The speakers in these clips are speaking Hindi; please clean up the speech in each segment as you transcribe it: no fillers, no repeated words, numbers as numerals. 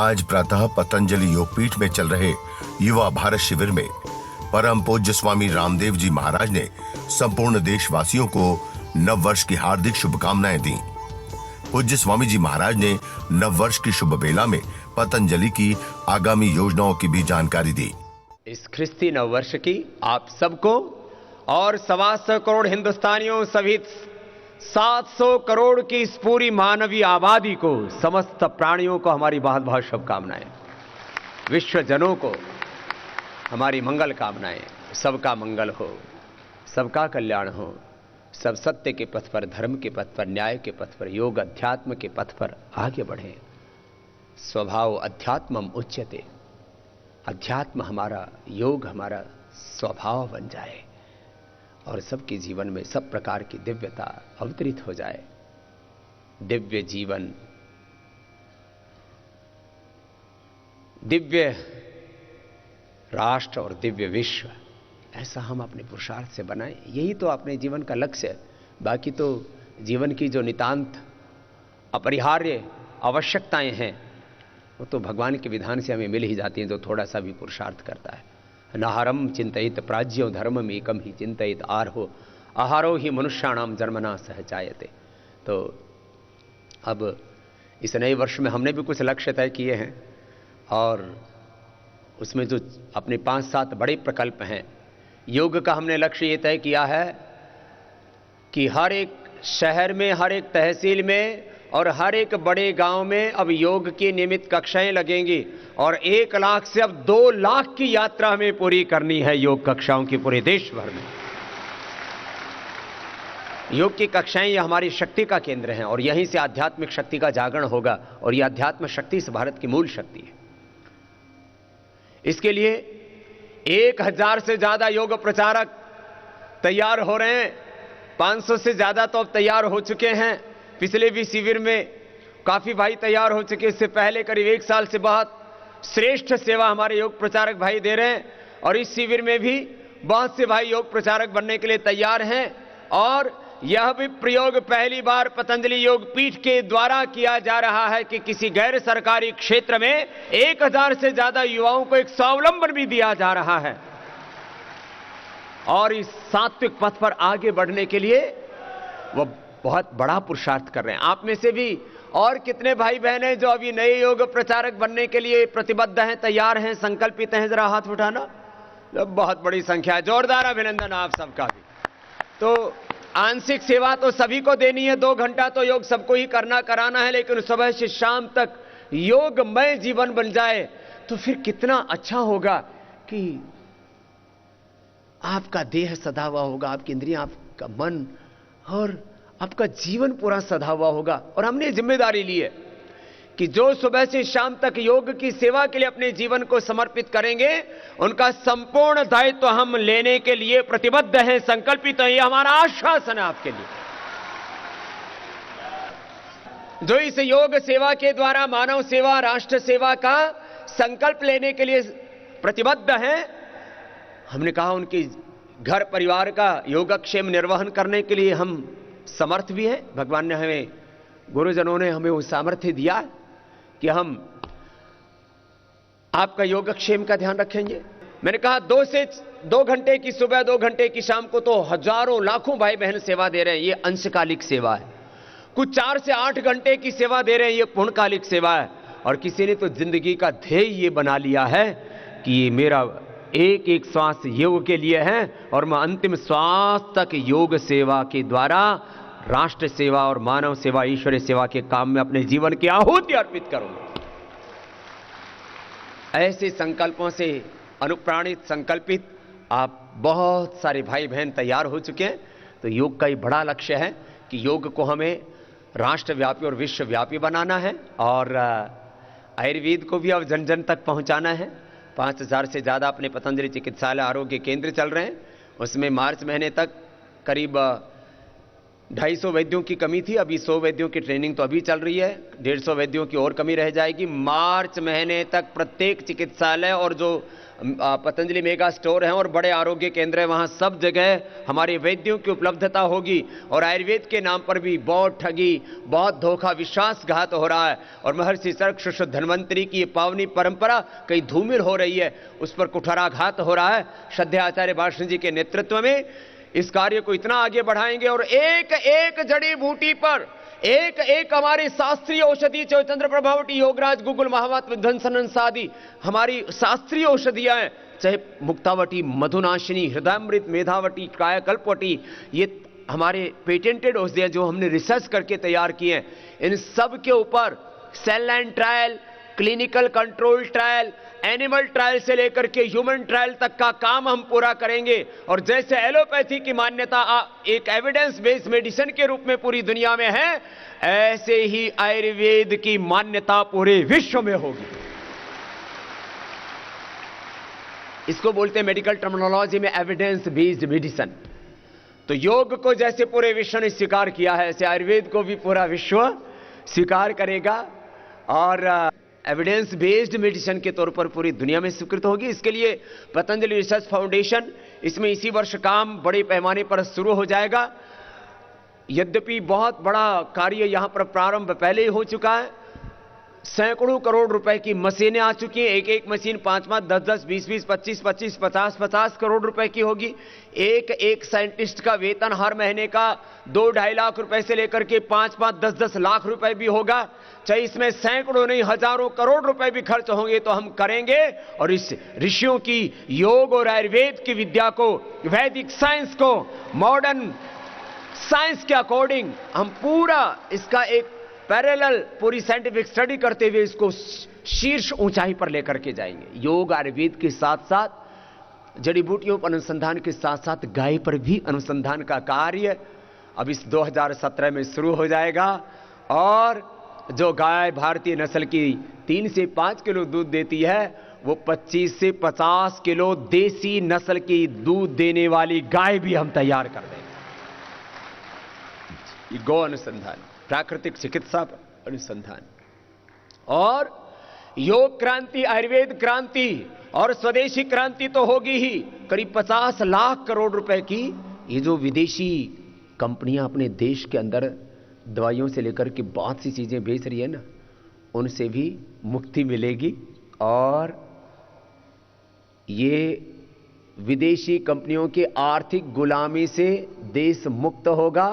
आज प्रातः पतंजलि योगपीठ में चल रहे युवा भारत शिविर में परम पूज्य स्वामी रामदेव जी महाराज ने संपूर्ण देशवासियों को नव वर्ष की हार्दिक शुभकामनाएं दी। पूज्य स्वामी जी महाराज ने नव वर्ष की शुभ बेला में पतंजलि की आगामी योजनाओं की भी जानकारी दी। इस ख्रिस्ती नव वर्ष की आप सबको और 125 करोड़ हिंदुस्तानियों सहित 700 करोड़ की इस पूरी मानवीय आबादी को, समस्त प्राणियों को हमारी बहुत बहुत शुभकामनाएं। विश्व जनों को हमारी मंगल कामनाएं। सबका मंगल हो, सबका कल्याण हो, सब सत्य के पथ पर, धर्म के पथ पर, न्याय के पथ पर, योग अध्यात्म के पथ पर आगे बढ़ें। स्वभाव अध्यात्मम उच्यते। अध्यात्म हमारा, योग हमारा स्वभाव बन जाए और सबके जीवन में सब प्रकार की दिव्यता अवतरित हो जाए। दिव्य जीवन, दिव्य राष्ट्र और दिव्य विश्व, ऐसा हम अपने पुरुषार्थ से बनाएं। यही तो अपने जीवन का लक्ष्य है। बाकी तो जीवन की जो नितांत अपरिहार्य आवश्यकताएं हैं वो तो भगवान के विधान से हमें मिल ही जाती हैं, जो थोड़ा सा भी पुरुषार्थ करता है। नाहरम चिंतित प्राज्यो धर्मम एकम ही चिंतित आरहो आहारो ही मनुष्याणाम जन्मना सहजायते। तो अब इस नए वर्ष में हमने भी कुछ लक्ष्य तय किए हैं और उसमें जो अपने 5-7 बड़े प्रकल्प हैं, योग का हमने लक्ष्य ये तय किया है कि हर एक शहर में, हर एक तहसील में और हर एक बड़े गांव में अब योग की नियमित कक्षाएं लगेंगी और 1 लाख से अब 2 लाख की यात्रा हमें पूरी करनी है योग कक्षाओं की पूरे देश भर में। योग की कक्षाएं ये हमारी शक्ति का केंद्र हैं और यहीं से आध्यात्मिक शक्ति का जागरण होगा और यह अध्यात्म शक्ति इस भारत की मूल शक्ति है। इसके लिए 1000 से ज्यादा योग प्रचारक तैयार हो रहे हैं। 500 से ज्यादा तो अब तैयार हो चुके हैं। पिछले भी शिविर में काफी भाई तैयार हो चुके। इससे पहले करीब 1 साल से बहुत श्रेष्ठ सेवा हमारे योग प्रचारक भाई दे रहे हैं और इस शिविर में भी बहुत से भाई योग प्रचारक बनने के लिए तैयार हैं। और यह भी प्रयोग पहली बार पतंजलि योग पीठ के द्वारा किया जा रहा है कि किसी गैर सरकारी क्षेत्र में 1000 से ज्यादा युवाओं को एक स्वावलंबन भी दिया जा रहा है और इस सात्विक पथ पर आगे बढ़ने के लिए वो बहुत बड़ा पुरुषार्थ कर रहे हैं। आप में से भी और कितने भाई बहन हैं जो अभी नए योग प्रचारक बनने के लिए प्रतिबद्ध हैं, तैयार हैं, संकल्पित हैं? जरा हाथ उठाना। बहुत बड़ी संख्या है। जोरदार अभिनंदन आप सबका भी। तो आंशिक सेवा तो सभी को देनी है, 2 घंटा तो योग सबको ही कराना है, लेकिन सुबह से शाम तक योगमय जीवन बन जाए तो फिर कितना अच्छा होगा कि आपका देह सदा हुआ होगा, आपकी इंद्रियां, आपका मन और आपका जीवन पूरा सधा हुआ होगा। और हमने जिम्मेदारी ली है कि जो सुबह से शाम तक योग की सेवा के लिए अपने जीवन को समर्पित करेंगे, उनका संपूर्ण दायित्व हम लेने के लिए प्रतिबद्ध हैं, संकल्पित हैं। यह हमारा आश्वासन है आपके लिए। जो इस योग सेवा के द्वारा मानव सेवा, राष्ट्र सेवा का संकल्प लेने के लिए प्रतिबद्ध हैं, हमने कहा उनके घर परिवार का योगक्षेम निर्वहन करने के लिए हम समर्थ भी हैं। भगवान ने हमें, गुरुजनों ने हमें वो सामर्थ्य दिया कि हम आपका योगक्षेम का ध्यान रखेंगे। मैंने कहा 2 घंटे की सुबह, 2 घंटे की शाम को तो हजारों लाखों भाई बहन सेवा दे रहे हैं। ये अंशकालिक सेवा है। कुछ 4 से 8 घंटे की सेवा दे रहे हैं, ये पूर्णकालिक सेवा है। और किसी ने तो जिंदगी का ध्येय ये बना लिया है कि ये मेरा एक श्वास योग के लिए है और मैं अंतिम श्वास तक योग सेवा के द्वारा राष्ट्र सेवा और मानव सेवा, ईश्वरीय सेवा के काम में अपने जीवन की आहुति अर्पित करूंगा। ऐसे संकल्पों से अनुप्राणित, संकल्पित आप बहुत सारे भाई बहन तैयार हो चुके हैं। तो योग का ही बड़ा लक्ष्य है कि योग को हमें राष्ट्रव्यापी और विश्वव्यापी बनाना है और आयुर्वेद को भी अब जन जन तक पहुंचाना है। 5000 से ज़्यादा अपने पतंजलि चिकित्सालय आरोग्य केंद्र चल रहे हैं। उसमें मार्च महीने तक करीब 250 वैद्यों की कमी थी, अभी 100 वैद्यों की ट्रेनिंग तो अभी चल रही है, 150 वैद्यों की और कमी रह जाएगी। मार्च महीने तक प्रत्येक चिकित्सालय और जो पतंजलि मेगा स्टोर हैं और बड़े आरोग्य केंद्र हैं, वहां सब जगह हमारे वैद्यों की उपलब्धता होगी। और आयुर्वेद के नाम पर भी बहुत ठगी, बहुत धोखा, विश्वासघात हो रहा है। और महर्षि सर्वश्रेष्ठ धन्वंतरी की ये पावनी परंपरा कहीं धूमिल हो रही है, उस पर कुठाराघात हो रहा है। श्रद्धेय आचार्य भाषण जी के नेतृत्व में इस कार्य को इतना आगे बढ़ाएंगे और एक एक जड़ी बूटी पर, एक एक हमारी शास्त्रीय औषधि, चैतन्य प्रभावटी, योगराज, गुगुल, महावत, विध्वंसन आदि हमारी शास्त्रीय औषधियां हैं, चाहे मुक्तावटी, मधुनाशिनी, हृदयामृत, मेधावटी, कायाकल्पवटी, ये हमारे पेटेंटेड औषधियां जो हमने रिसर्च करके तैयार की हैं, इन सब के ऊपर cell line trial, clinical control trial, animal trial से लेकर के ह्यूमन ट्रायल तक का काम हम पूरा करेंगे। और जैसे एलोपैथी की मान्यता एक एविडेंस बेस्ड मेडिसिन के रूप में पूरी दुनिया में है, ऐसे ही आयुर्वेद की मान्यता पूरे विश्व में होगी। इसको बोलते हैं मेडिकल टर्मिनोलॉजी में एविडेंस बेस्ड मेडिसिन। तो योग को जैसे पूरे विश्व ने स्वीकार किया है, ऐसे आयुर्वेद को भी पूरा विश्व स्वीकार करेगा और एविडेंस बेस्ड मेडिसिन के तौर पर पूरी दुनिया में स्वीकृत होगी। इसके लिए पतंजलि रिसर्च फाउंडेशन इसमें इसी वर्ष काम बड़े पैमाने पर शुरू हो जाएगा। यद्यपि बहुत बड़ा कार्य यहां पर प्रारंभ पहले ही हो चुका है, सैकड़ों करोड़ रुपए की मशीनें आ चुकी हैं। एक एक मशीन 5-5, 10-10, 20-20, 25-25, 50-50 करोड़ रुपए की होगी। एक एक साइंटिस्ट का वेतन हर महीने का 2-2.5 लाख रुपए से लेकर के 5-5, 10-10 लाख रुपए भी होगा। चाहे इसमें सैकड़ों नहीं हजारों करोड़ रुपए भी खर्च होंगे तो हम करेंगे। और इस ऋषियों की योग और आयुर्वेद की विद्या को, वैदिक साइंस को मॉडर्न साइंस के अकॉर्डिंग हम पूरा इसका एक पैरेलल पूरी साइंटिफिक स्टडी करते हुए इसको शीर्ष ऊंचाई पर लेकर के जाएंगे। योग आयुर्वेद के साथ साथ जड़ी बूटियों पर अनुसंधान के साथ साथ गाय पर भी अनुसंधान का कार्य अब इस 2017 में शुरू हो जाएगा। और जो गाय भारतीय नस्ल की 3 से 5 किलो दूध देती है, वो 25 से 50 किलो देसी नस्ल की दूध देने वाली गाय भी हम तैयार कर देंगे। ये गौ अनुसंधान, प्राकृतिक चिकित्सा अनुसंधान और योग क्रांति, आयुर्वेद क्रांति और स्वदेशी क्रांति तो होगी ही। करीब 50 लाख करोड़ रुपए की ये जो विदेशी कंपनियां अपने देश के अंदर दवाइयों से लेकर के बहुत सी चीजें बेच रही है ना, उनसे भी मुक्ति मिलेगी। और ये विदेशी कंपनियों के आर्थिक गुलामी से देश मुक्त होगा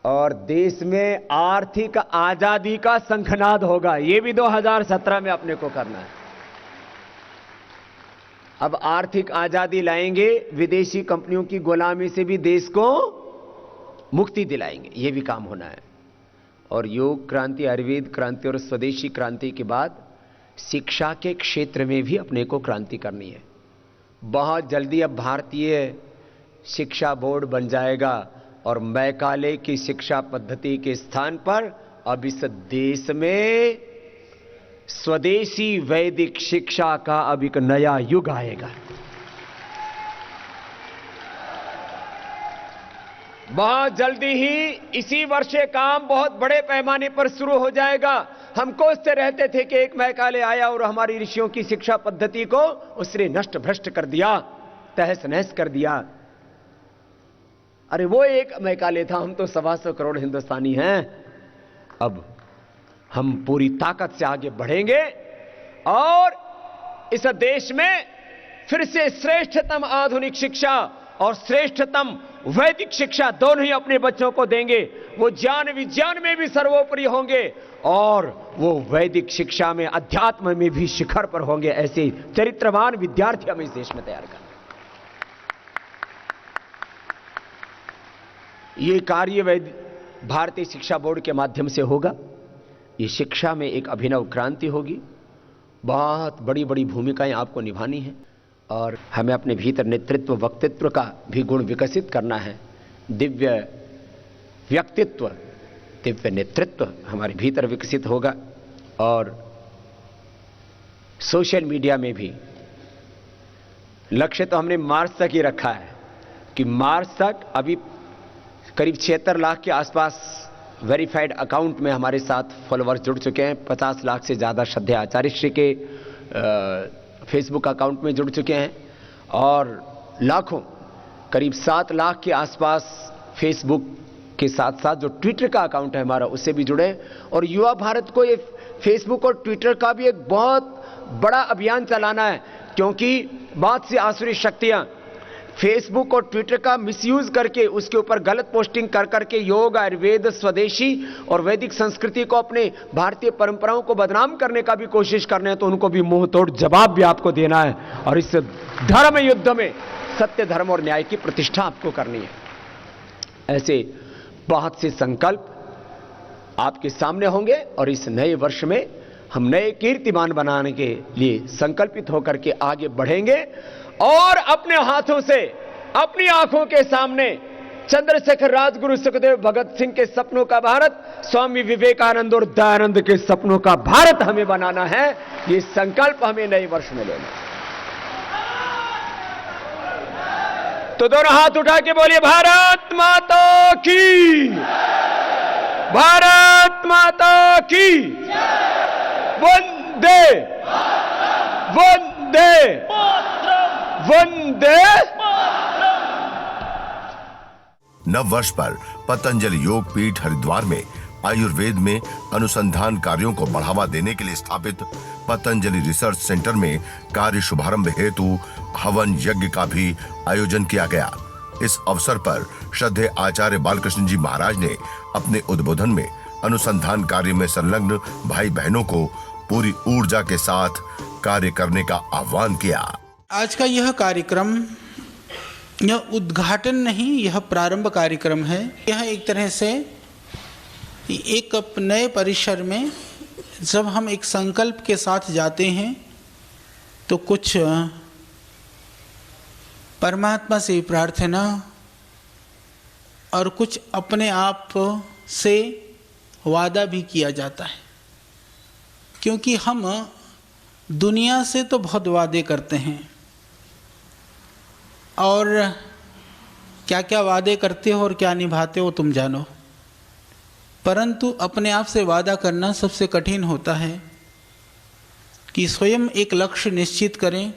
और देश में आर्थिक आजादी का शंखनाद होगा। ये भी 2017 में अपने को करना है। अब आर्थिक आजादी लाएंगे, विदेशी कंपनियों की गुलामी से भी देश को मुक्ति दिलाएंगे, ये भी काम होना है। और योग क्रांति, आयुर्वेद क्रांति और स्वदेशी क्रांति के बाद शिक्षा के क्षेत्र में भी अपने को क्रांति करनी है। बहुत जल्दी अब भारतीय शिक्षा बोर्ड बन जाएगा और मैकाले की शिक्षा पद्धति के स्थान पर अब इस देश में स्वदेशी वैदिक शिक्षा का अब एक नया युग आएगा। बहुत जल्दी ही इसी वर्ष ये काम बहुत बड़े पैमाने पर शुरू हो जाएगा। हम कोसते रहते थे कि एक मैकाले आया और हमारी ऋषियों की शिक्षा पद्धति को उसने नष्ट भ्रष्ट कर दिया, तहस नहस कर दिया। अरे वो एक मैकाले था, हम तो 125 करोड़ हिंदुस्तानी हैं। अब हम पूरी ताकत से आगे बढ़ेंगे और इस देश में फिर से श्रेष्ठतम आधुनिक शिक्षा और श्रेष्ठतम वैदिक शिक्षा दोनों ही अपने बच्चों को देंगे। वो ज्ञान विज्ञान में भी सर्वोपरि होंगे और वो वैदिक शिक्षा में, अध्यात्म में भी शिखर पर होंगे। ऐसे चरित्रवान विद्यार्थी हम इस देश में तैयार करें। ये कार्य भारतीय शिक्षा बोर्ड के माध्यम से होगा। ये शिक्षा में एक अभिनव क्रांति होगी। बहुत बड़ी बड़ी भूमिकाएं आपको निभानी है और हमें अपने भीतर नेतृत्व, वक्तृत्व का भी गुण विकसित करना है। दिव्य व्यक्तित्व, दिव्य नेतृत्व हमारे भीतर विकसित होगा। और सोशल मीडिया में भी लक्ष्य तो हमने मार्च तक ही रखा है कि मार्च तक, अभी करीब 76 लाख के आसपास वेरीफाइड अकाउंट में हमारे साथ फॉलोअर्स जुड़ चुके हैं। 50 लाख से ज़्यादा श्रद्धेय आचार्य श्री के फेसबुक अकाउंट में जुड़ चुके हैं और लाखों, करीब 7 लाख के आसपास फेसबुक के साथ साथ जो ट्विटर का अकाउंट है हमारा उससे भी जुड़े। और युवा भारत को ये फेसबुक और ट्विटर का भी एक बहुत बड़ा अभियान चलाना है, क्योंकि बहुत सी आसुरी शक्तियां फेसबुक और ट्विटर का मिसयूज करके उसके ऊपर गलत पोस्टिंग कर करके योग, आयुर्वेद, स्वदेशी और वैदिक संस्कृति को, अपने भारतीय परंपराओं को बदनाम करने का भी कोशिश कर रहे हैं। तो उनको भी मुंह तोड़ जवाब भी आपको देना है और इस धर्म युद्ध में सत्य, धर्म और न्याय की प्रतिष्ठा आपको करनी है। ऐसे बहुत से संकल्प आपके सामने होंगे और इस नए वर्ष में हम नए कीर्तिमान बनाने के लिए संकल्पित होकर के आगे बढ़ेंगे और अपने हाथों से, अपनी आंखों के सामने चंद्रशेखर, राजगुरु, सुखदेव, भगत सिंह के सपनों का भारत, स्वामी विवेकानंद और दयानंद के सपनों का भारत हमें बनाना है। ये संकल्प हमें नए वर्ष में लेना है। तो दोनों हाथ उठा के बोलिए भारत माता की, भारत माता की, वंदे वंदे वंदे। नव वर्ष पर पतंजलि योग पीठ हरिद्वार में आयुर्वेद में अनुसंधान कार्यों को बढ़ावा देने के लिए स्थापित पतंजलि रिसर्च सेंटर में कार्य शुभारंभ हेतु हवन यज्ञ का भी आयोजन किया गया। इस अवसर पर श्रद्धेय आचार्य बालकृष्ण जी महाराज ने अपने उद्बोधन में अनुसंधान कार्य में संलग्न भाई बहनों को पूरी ऊर्जा के साथ कार्य करने का आह्वान किया। आज का यह कार्यक्रम, यह उद्घाटन नहीं, यह प्रारंभ कार्यक्रम है। यह एक तरह से एक नए परिसर में जब हम एक संकल्प के साथ जाते हैं तो कुछ परमात्मा से प्रार्थना और कुछ अपने आप से वादा भी किया जाता है, क्योंकि हम दुनिया से तो बहुत वादे करते हैं और क्या क्या वादे करते हो और क्या निभाते हो तुम जानो, परंतु अपने आप से वादा करना सबसे कठिन होता है कि स्वयं एक लक्ष्य निश्चित करें,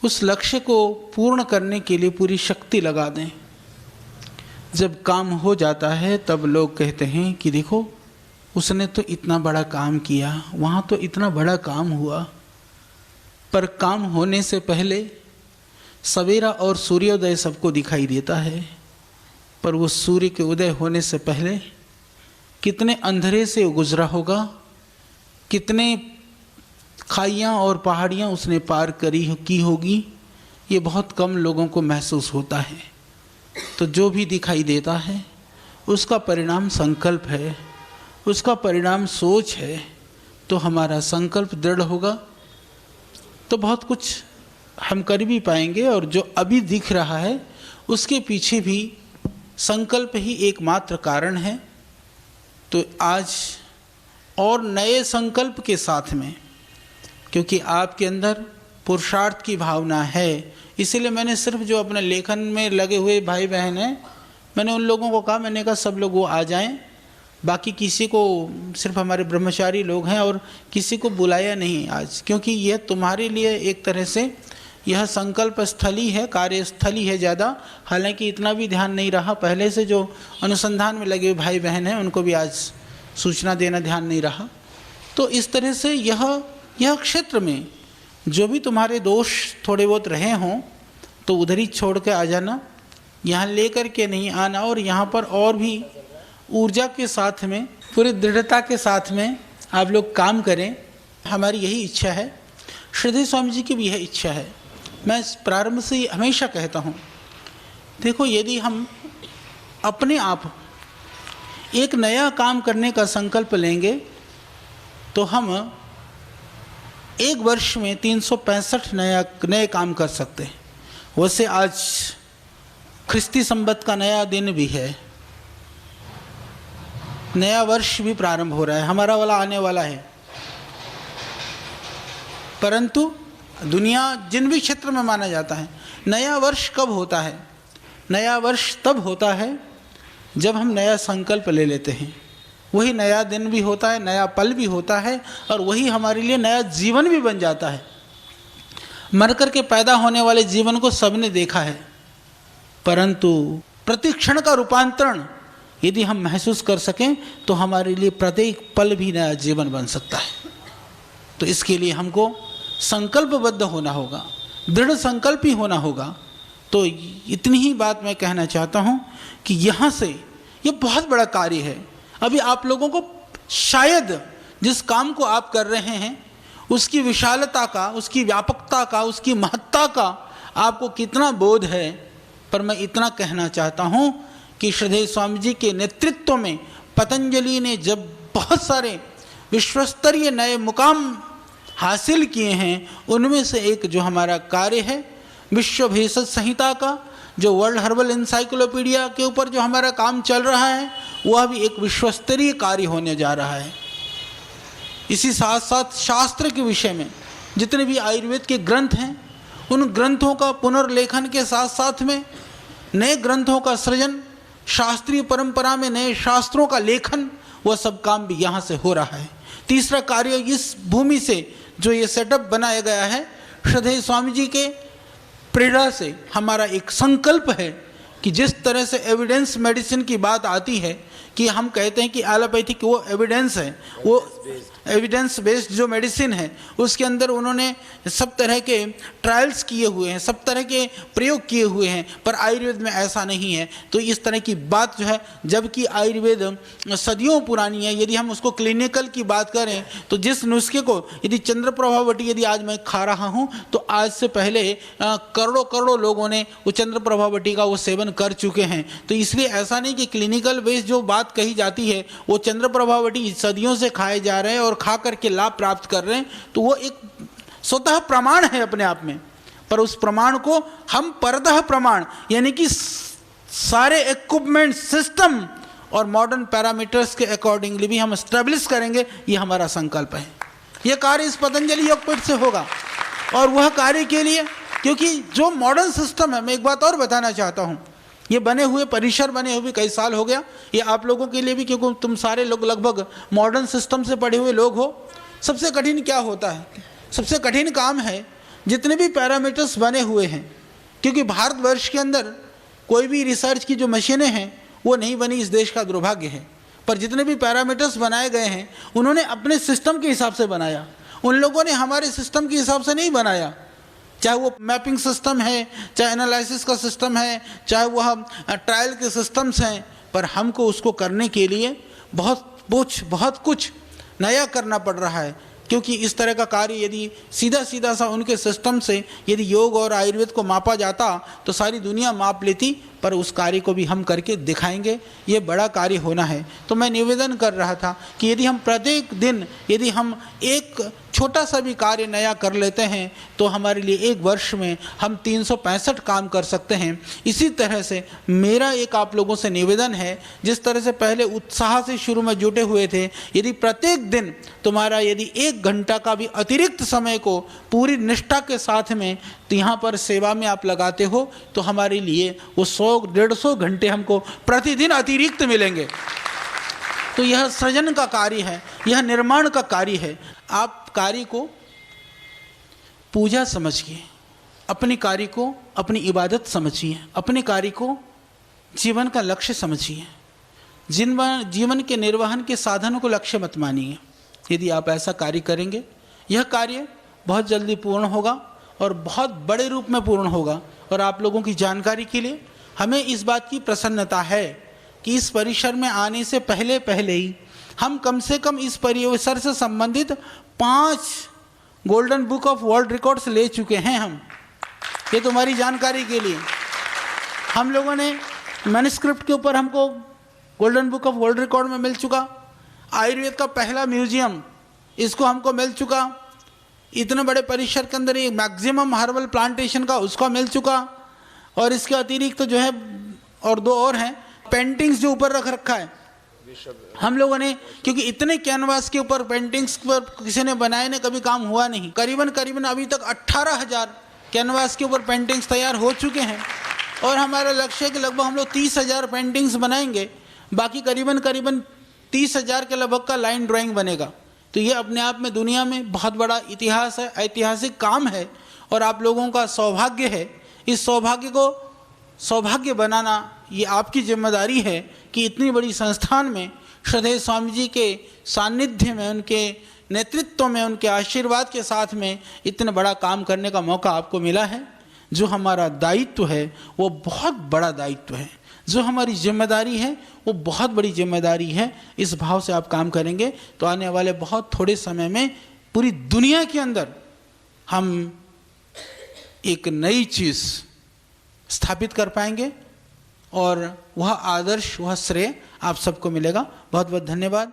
उस लक्ष्य को पूर्ण करने के लिए पूरी शक्ति लगा दें। जब काम हो जाता है तब लोग कहते हैं कि देखो उसने तो इतना बड़ा काम किया, वहाँ तो इतना बड़ा काम हुआ। पर काम होने से पहले सवेरा और सूर्योदय सबको दिखाई देता है, पर वो सूर्य के उदय होने से पहले कितने अंधेरे से गुजरा होगा, कितने खाइयाँ और पहाड़ियाँ उसने पार की होगी, ये बहुत कम लोगों को महसूस होता है। तो जो भी दिखाई देता है उसका परिणाम संकल्प है, उसका परिणाम सोच है। तो हमारा संकल्प दृढ़ होगा तो बहुत कुछ हम कर भी पाएंगे, और जो अभी दिख रहा है उसके पीछे भी संकल्प ही एकमात्र कारण है। तो आज और नए संकल्प के साथ में, क्योंकि आपके अंदर पुरुषार्थ की भावना है, इसीलिए मैंने सिर्फ जो अपने लेखन में लगे हुए भाई बहन हैं, मैंने उन लोगों को कहा, मैंने कहा सब लोग वो आ जाएं, बाकी किसी को, सिर्फ हमारे ब्रह्मचारी लोग हैं और किसी को बुलाया नहीं आज, क्योंकि यह तुम्हारे लिए एक तरह से यह संकल्प स्थली है, कार्यस्थली है ज़्यादा। हालांकि इतना भी ध्यान नहीं रहा, पहले से जो अनुसंधान में लगे हुए भाई बहन हैं उनको भी आज सूचना देना ध्यान नहीं रहा। तो इस तरह से यह क्षेत्र में जो भी तुम्हारे दोष थोड़े बहुत रहे हों तो उधर ही छोड़ के आ जाना, यहाँ लेकर के नहीं आना, और यहाँ पर और भी ऊर्जा के साथ में, पूरी दृढ़ता के साथ में आप लोग काम करें। हमारी यही इच्छा है, श्रद्धेय स्वामी जी की भी यह इच्छा है। मैं प्रारंभ से हमेशा कहता हूँ, देखो यदि हम अपने आप एक नया काम करने का संकल्प लेंगे तो हम एक वर्ष में 365 नए काम कर सकते हैं। वैसे आज ख्रिस्ती संवत का नया दिन भी है, नया वर्ष भी प्रारंभ हो रहा है, हमारा वाला आने वाला है। परंतु दुनिया जिन भी क्षेत्र में माना जाता है, नया वर्ष कब होता है? नया वर्ष तब होता है जब हम नया संकल्प ले लेते हैं। वही नया दिन भी होता है, नया पल भी होता है, और वही हमारे लिए नया जीवन भी बन जाता है। मरकर के पैदा होने वाले जीवन को सबने देखा है, परंतु प्रतिक्षण का रूपांतरण यदि हम महसूस कर सकें तो हमारे लिए प्रत्येक पल भी नया जीवन बन सकता है। तो इसके लिए हमको संकल्पबद्ध होना होगा, दृढ़ संकल्पी होना होगा। तो इतनी ही बात मैं कहना चाहता हूँ कि यहाँ से ये बहुत बड़ा कार्य है। अभी आप लोगों को शायद जिस काम को आप कर रहे हैं उसकी विशालता का, उसकी व्यापकता का, उसकी महत्ता का आपको कितना बोध है, पर मैं इतना कहना चाहता हूँ कि श्रद्धेय स्वामी जी के नेतृत्व में पतंजलि ने जब बहुत सारे विश्वस्तरीय नए मुकाम हासिल किए हैं, उनमें से एक जो हमारा कार्य है विश्व भेषज संहिता का, जो वर्ल्ड हर्बल इंसाइक्लोपीडिया के ऊपर जो हमारा काम चल रहा है, वह भी एक विश्वस्तरीय कार्य होने जा रहा है। इसी साथ साथ शास्त्र के विषय में जितने भी आयुर्वेद के ग्रंथ हैं, उन ग्रंथों का पुनर्लेखन के साथ साथ में नए ग्रंथों का सृजन, शास्त्रीय परंपरा में नए शास्त्रों का लेखन, वह सब काम भी यहाँ से हो रहा है। तीसरा कार्य, इस भूमि से जो ये सेटअप बनाया गया है, श्रद्धेय स्वामी जी के प्रेरणा से हमारा एक संकल्प है कि जिस तरह से एविडेंस मेडिसिन की बात आती है कि हम कहते हैं कि एलोपैथिक वो एविडेंस है, वो एविडेंस बेस्ड जो मेडिसिन है उसके अंदर उन्होंने सब तरह के ट्रायल्स किए हुए हैं, सब तरह के प्रयोग किए हुए हैं, पर आयुर्वेद में ऐसा नहीं है। तो इस तरह की बात जो है, जबकि आयुर्वेद सदियों पुरानी है, यदि हम उसको क्लिनिकल की बात करें तो जिस नुस्खे को यदि चंद्रप्रभावटी यदि आज मैं खा रहा हूँ तो आज से पहले करोड़ों करोड़ों लोगों ने वो चंद्रप्रभावटी का वो सेवन कर चुके हैं। तो इसलिए ऐसा नहीं कि क्लिनिकल बेस्ड जो बात कही जाती है वो चंद्रप्रभावटी सदियों से खाए जा रहे हैं और खा करके लाभ प्राप्त कर रहे हैं, तो वो एक स्वतः प्रमाण है अपने आप में। पर उस प्रमाण को हम परतः प्रमाण यानी कि सारे इक्विपमेंट, सिस्टम और मॉडर्न पैरामीटर्स के अकॉर्डिंगली भी हम एस्टेब्लिश करेंगे, ये हमारा संकल्प है। यह कार्य इस पतंजलि योगपीठ से होगा। और वह कार्य के लिए, क्योंकि जो मॉडर्न सिस्टम है, मैं एक बात और बताना चाहता हूँ, ये बने हुए परिसर बने हुए कई साल हो गया, ये आप लोगों के लिए भी, क्योंकि तुम सारे लोग लगभग मॉडर्न सिस्टम से पढ़े हुए लोग हो। सबसे कठिन क्या होता है? सबसे कठिन काम है जितने भी पैरामीटर्स बने हुए हैं, क्योंकि भारतवर्ष के अंदर कोई भी रिसर्च की जो मशीनें हैं वो नहीं बनी, इस देश का दुर्भाग्य है। पर जितने भी पैरामीटर्स बनाए गए हैं उन्होंने अपने सिस्टम के हिसाब से बनाया, उन लोगों ने हमारे सिस्टम के हिसाब से नहीं बनाया। चाहे वो मैपिंग सिस्टम है, चाहे एनालिसिस का सिस्टम है, चाहे वह ट्रायल के सिस्टम्स हैं, पर हमको उसको करने के लिए बहुत कुछ नया करना पड़ रहा है। क्योंकि इस तरह का कार्य यदि सीधा सीधा सा उनके सिस्टम से यदि योग और आयुर्वेद को मापा जाता तो सारी दुनिया माप लेती, पर उस कार्य को भी हम करके दिखाएंगे। ये बड़ा कार्य होना है। तो मैं निवेदन कर रहा था कि यदि हम प्रत्येक दिन यदि हम एक छोटा सा भी कार्य नया कर लेते हैं तो हमारे लिए एक वर्ष में हम 365 काम कर सकते हैं। इसी तरह से मेरा एक आप लोगों से निवेदन है, जिस तरह से पहले उत्साह से शुरू में जुटे हुए थे, यदि प्रत्येक दिन तुम्हारा यदि 1 घंटा का भी अतिरिक्त समय को पूरी निष्ठा के साथ में यहाँ पर सेवा में आप लगाते हो तो हमारे लिए वो 100-150 घंटे हमको प्रतिदिन अतिरिक्त मिलेंगे। तो यह सृजन का कार्य है, यह निर्माण का कार्य है। आप कार्य को पूजा समझिए, अपने कार्य को अपनी इबादत समझिए, अपने कार्य को जीवन का लक्ष्य समझिए, जीवन के निर्वहन के साधन को लक्ष्य मत मानिए। यदि आप ऐसा कार्य करेंगे, यह कार्य बहुत जल्दी पूर्ण होगा और बहुत बड़े रूप में पूर्ण होगा। और आप लोगों की जानकारी के लिए हमें इस बात की प्रसन्नता है कि इस परिसर में आने से पहले ही हम कम से कम इस परिसर से संबंधित 5 golden book of world records ले चुके हैं हम। ये तुम्हारी जानकारी के लिए। हम लोगों ने मैन्युस्क्रिप्ट के ऊपर हमको golden book of world record में मिल चुका। आयुर्वेद का पहला म्यूजियम इसको हमको मिल चुका। इतने बड़े परिसर के अंदर ये मैक्सिमम हर्बल प्लांटेशन का उसका मिल चुका। और इसके अतिरिक्त तो जो है और 2 और हैं, पेंटिंग्स जो ऊपर रख रखा है हम लोगों ने, क्योंकि इतने कैनवास के ऊपर पेंटिंग्स पर किसी ने बनाए ने कभी काम हुआ नहीं। करीबन अभी तक 18,000 कैनवास के ऊपर पेंटिंग्स तैयार हो चुके हैं। और हमारा लक्ष्य है कि लगभग हम लोग 30,000 पेंटिंग्स बनाएंगे, बाकी करीबन 30,000 के लगभग का लाइन ड्राइंग बनेगा। तो ये अपने आप में दुनिया में बहुत बड़ा इतिहास है, ऐतिहासिक काम है, और आप लोगों का सौभाग्य है। इस सौभाग्य को सौभाग्य बनाना ये आपकी जिम्मेदारी है कि इतनी बड़ी संस्थान में श्रद्धेय स्वामी जी के सानिध्य में, उनके नेतृत्व में, उनके आशीर्वाद के साथ में इतना बड़ा काम करने का मौका आपको मिला है। जो हमारा दायित्व है वो बहुत बड़ा दायित्व है, जो हमारी जिम्मेदारी है वो बहुत बड़ी जिम्मेदारी है। इस भाव से आप काम करेंगे तो आने वाले बहुत थोड़े समय में पूरी दुनिया के अंदर हम एक नई चीज़ स्थापित कर पाएंगे, और वह आदर्श, वह श्रेय आप सबको मिलेगा। बहुत बहुत धन्यवाद।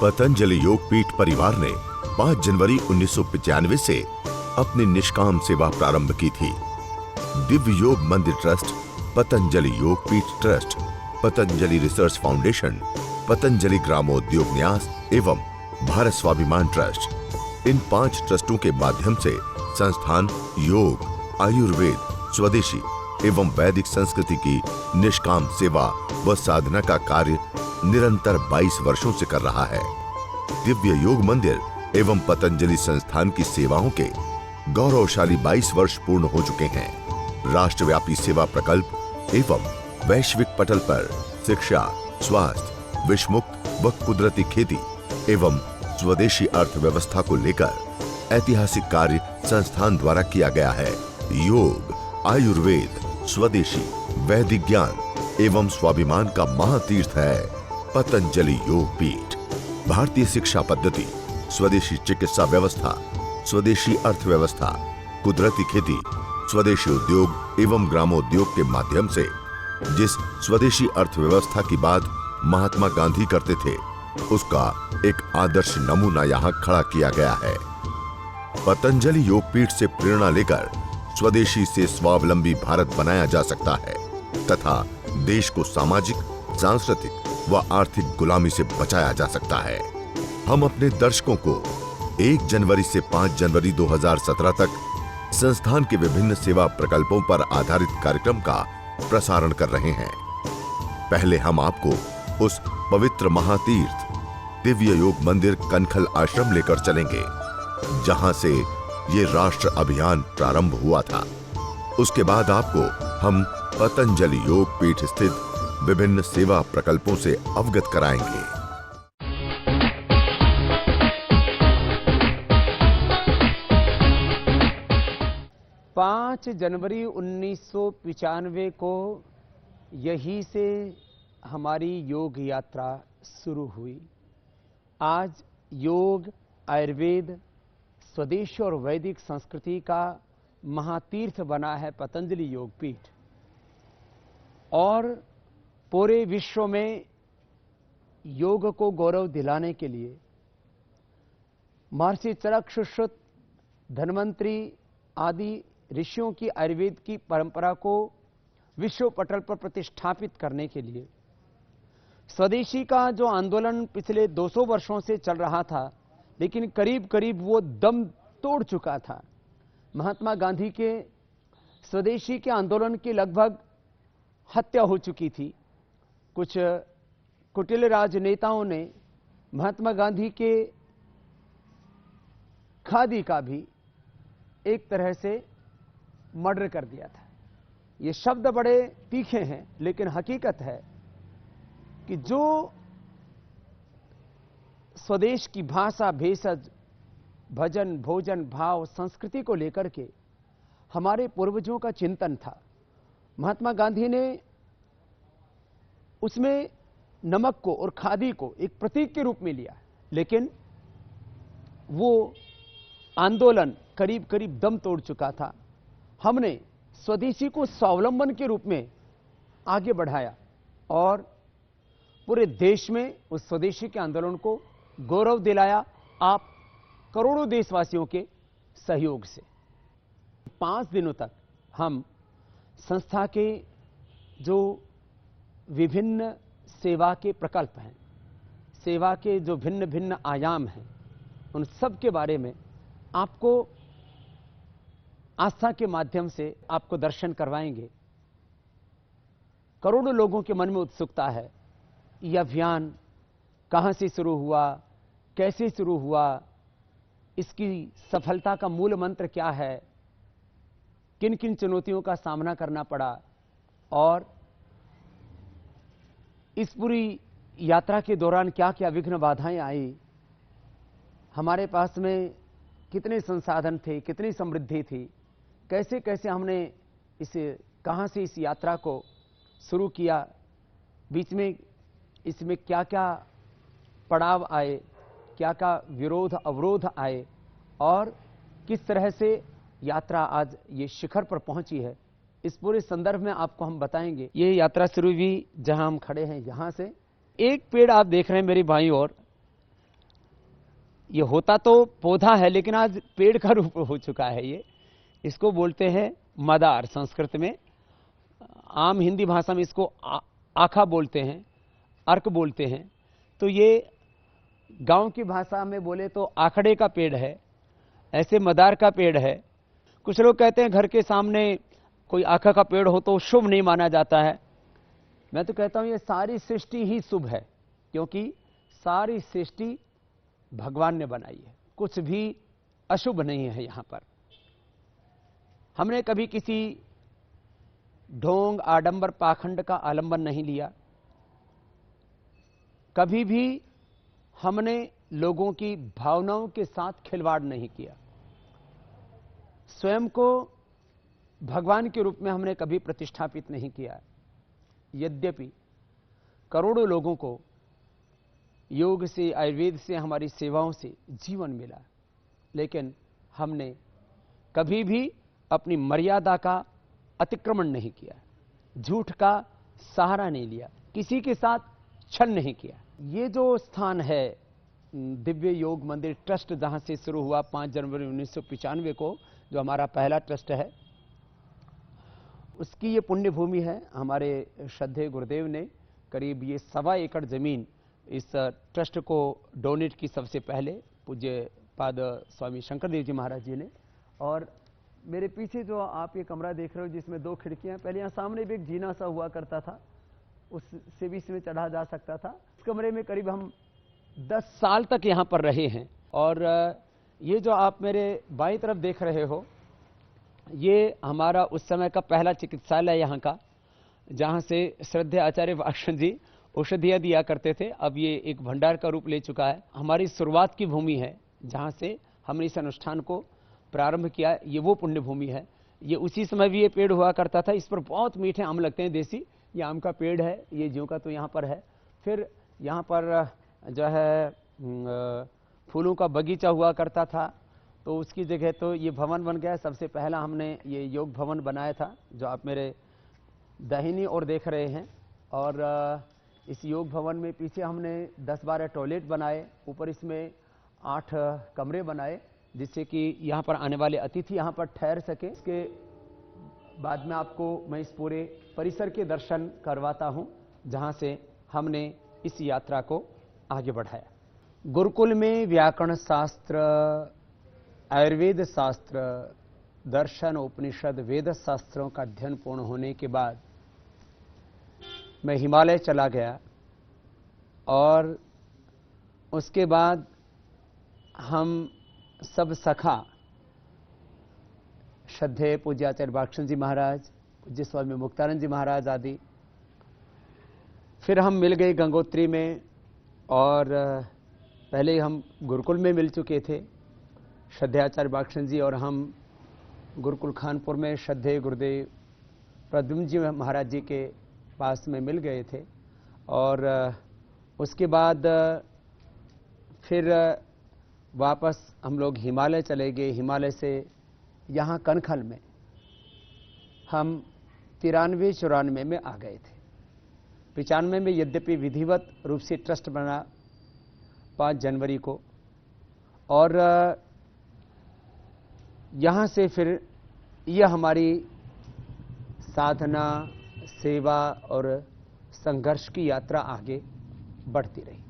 पतंजलि योगपीठ परिवार ने 5 जनवरी 1995 से अपनी निष्काम सेवा प्रारंभ की थी। दिव्य योग मंदिर trust, Patanjali Yogpeeth trust, Patanjali research foundation, Patanjali ग्रामोद्योग न्यास एवं भारत स्वाभिमान ट्रस्ट, इन 5 ट्रस्टों के माध्यम से संस्थान योग, आयुर्वेद, स्वदेशी एवं वैदिक संस्कृति की निष्काम सेवा व साधना का कार्य निरंतर 22 वर्षों से कर रहा है। दिव्य योग मंदिर एवं पतंजलि संस्थान की सेवाओं के गौरवशाली 22 वर्ष पूर्ण हो चुके हैं। राष्ट्रव्यापी सेवा प्रकल्प एवं वैश्विक पटल पर शिक्षा, स्वास्थ्य, विषमुक्त व कुदरती खेती एवं स्वदेशी अर्थव्यवस्था को लेकर ऐतिहासिक कार्य संस्थान द्वारा किया गया है। योग, आयुर्वेद, स्वदेशी, वैदिक ज्ञान एवं स्वाभिमान का महातीर्थ है पतंजलि योगपीठ। भारतीय शिक्षा पद्धति, स्वदेशी चिकित्सा व्यवस्था, स्वदेशी अर्थव्यवस्था, कुदरती खेती, स्वदेशी उद्योग एवं ग्रामोद्योग के माध्यम से जिस स्वदेशी अर्थव्यवस्था की बात महात्मा गांधी करते थे, उसका एक आदर्श नमूना यहाँ खड़ा किया गया है। पतंजलि योगपीठ से प्रेरणा लेकर स्वदेशी से स्वावलंबी भारत बनाया जा सकता है तथा देश को सामाजिक, सांस्कृतिक व आर्थिक गुलामी से बचाया जा सकता है। हम अपने दर्शकों को 1 जनवरी से 5 जनवरी 2017 तक संस्थान के विभिन्न सेवा प्रकल्पों पर आधारित कार्यक्रम का प्रसारण कर रहे हैं। पहले हम आपको उस पवित्र महातीर्थ दिव्य योग मंदिर कनखल आश्रम लेकर चलेंगे, जहां से ये राष्ट्र अभियान प्रारंभ हुआ था। उसके बाद आपको हम पतंजलि योगपीठ स्थित विभिन्न सेवा प्रकल्पों से अवगत कराएंगे। 5 जनवरी 1995 को यहीं से हमारी योग यात्रा शुरू हुई। आज योग, आयुर्वेद, स्वदेशी और वैदिक संस्कृति का महातीर्थ बना है पतंजलि योगपीठ, और पूरे विश्व में योग को गौरव दिलाने के लिए महर्षि चरक, सुश्रुत, धन्वंतरी आदि ऋषियों की आयुर्वेद की परंपरा को विश्व पटल पर प्रतिष्ठापित करने के लिए स्वदेशी का जो आंदोलन पिछले 200 वर्षों से चल रहा था, लेकिन करीब करीब वो दम तोड़ चुका था। महात्मा गांधी के स्वदेशी के आंदोलन की लगभग हत्या हो चुकी थी। कुछ कुटिल राजनेताओं ने महात्मा गांधी के खादी का भी एक तरह से मर्डर कर दिया था। ये शब्द बड़े तीखे हैं, लेकिन हकीकत है कि जो स्वदेश की भाषा, भेषज, भजन, भोजन, भाव, संस्कृति को लेकर के हमारे पूर्वजों का चिंतन था। महात्मा गांधी ने उसमें नमक को और खादी को एक प्रतीक के रूप में लिया, लेकिन वो आंदोलन करीब करीब दम तोड़ चुका था। हमने स्वदेशी को स्वावलंबन के रूप में आगे बढ़ाया और पूरे देश में उस स्वदेशी के आंदोलन को गौरव दिलाया, आप करोड़ों देशवासियों के सहयोग से। 5 दिनों तक हम संस्था के जो विभिन्न सेवा के प्रकल्प हैं, सेवा के जो भिन्न भिन्न आयाम हैं, उन सब के बारे में आपको आस्था के माध्यम से आपको दर्शन करवाएंगे। करोड़ों लोगों के मन में उत्सुकता है, यह अभियान कहां से शुरू हुआ, कैसे शुरू हुआ, इसकी सफलता का मूल मंत्र क्या है, किन किन चुनौतियों का सामना करना पड़ा और इस पूरी यात्रा के दौरान क्या क्या विघ्न बाधाएं आई, हमारे पास में कितने संसाधन थे, कितनी समृद्धि थी, कैसे कैसे हमने कहां से इस यात्रा को शुरू किया, बीच में इसमें क्या क्या पड़ाव आए, क्या क्या विरोध अवरोध आए और किस तरह से यात्रा आज ये शिखर पर पहुंची है, इस पूरे संदर्भ में आपको हम बताएंगे। ये यात्रा शुरू हुई जहां हम खड़े हैं, यहां से एक पेड़ आप देख रहे हैं मेरी बाईं ओर, ये होता तो पौधा है लेकिन आज पेड़ का रूप हो चुका है। ये इसको बोलते हैं मदार, संस्कृत में। आम हिंदी भाषा में इसको आखा बोलते हैं, अर्क बोलते हैं। तो ये गांव की भाषा में बोले तो आखड़े का पेड़ है, ऐसे मदार का पेड़ है। कुछ लोग कहते हैं घर के सामने कोई आखा का पेड़ हो तो शुभ नहीं माना जाता है। मैं तो कहता हूं ये सारी सृष्टि ही शुभ है, क्योंकि सारी सृष्टि भगवान ने बनाई है, कुछ भी अशुभ नहीं है। यहां पर हमने कभी किसी ढोंग आडंबर पाखंड का आलंबन नहीं लिया, कभी भी हमने लोगों की भावनाओं के साथ खिलवाड़ नहीं किया, स्वयं को भगवान के रूप में हमने कभी प्रतिष्ठापित नहीं किया। यद्यपि करोड़ों लोगों को योग से, आयुर्वेद से, हमारी सेवाओं से जीवन मिला, लेकिन हमने कभी भी अपनी मर्यादा का अतिक्रमण नहीं किया, झूठ का सहारा नहीं लिया, किसी के साथ छल नहीं किया। ये जो स्थान है दिव्य योग मंदिर ट्रस्ट, जहां से शुरू हुआ 5 जनवरी 1995 को, जो हमारा पहला ट्रस्ट है, उसकी ये पुण्य भूमि है। हमारे श्रद्धेय गुरुदेव ने करीब ये 1.25 एकड़ जमीन इस ट्रस्ट को डोनेट की सबसे पहले पूज्य पाद स्वामी शंकर देव जी महाराज जी ने। और मेरे पीछे जो आप ये कमरा देख रहे हो जिसमें 2 खिड़कियां, पहले यहाँ सामने भी एक जीना सा हुआ करता था, उससे भी इसमें चढ़ा जा सकता था। इस कमरे में करीब हम 10 साल तक यहाँ पर रहे हैं। और ये जो आप मेरे बाईं तरफ देख रहे हो, ये हमारा उस समय का पहला चिकित्सालय यहाँ का, जहाँ से श्रद्धेय आचार्य वाक्शन जी औषधियाँ दिया करते थे। अब ये एक भंडार का रूप ले चुका है। हमारी शुरुआत की भूमि है जहाँ से हमने इस अनुष्ठान को प्रारंभ किया। ये वो पुण्य भूमि है। ये उसी समय भी ये पेड़ हुआ करता था। इस पर बहुत मीठे आम लगते हैं देसी। ये आम का पेड़ है, ये ज्यों का तो यहाँ पर है। फिर यहाँ पर जो है फूलों का बगीचा हुआ करता था, तो उसकी जगह तो ये भवन बन गया। सबसे पहला हमने ये योग भवन बनाया था, जो आप मेरे दाहिनी ओर देख रहे हैं। और इस योग भवन में पीछे हमने 10-12 टॉयलेट बनाए, ऊपर इसमें 8 कमरे बनाए, जिससे कि यहाँ पर आने वाले अतिथि यहाँ पर ठहर सके। इसके बाद में आपको मैं इस पूरे परिसर के दर्शन करवाता हूँ, जहाँ से हमने इस यात्रा को आगे बढ़ाया। गुरुकुल में व्याकरण शास्त्र, आयुर्वेद शास्त्र, दर्शन, उपनिषद, वेद शास्त्रों का अध्ययन पूर्ण होने के बाद मैं हिमालय चला गया। और उसके बाद हम सब सखा, श्रद्धेय पूज्य आचार्य वाक्शन जी महाराज, पूज्य स्वामी मुक्तानंद जी महाराज आदि, फिर हम मिल गए गंगोत्री में। और पहले हम गुरुकुल में मिल चुके थे, श्रद्धेय आचार्य वाक्शन जी और हम गुरुकुल खानपुर में श्रद्धेय गुरुदेव प्रद्युम्न जी महाराज जी के पास में मिल गए थे और उसके बाद फिर वापस हम लोग हिमालय चले गए। हिमालय से यहाँ कनखल में हम 93-94 में आ गए थे। 95 में यद्यपि विधिवत रूप से ट्रस्ट बना 5 जनवरी को, और यहाँ से फिर यह हमारी साधना, सेवा और संघर्ष की यात्रा आगे बढ़ती रही।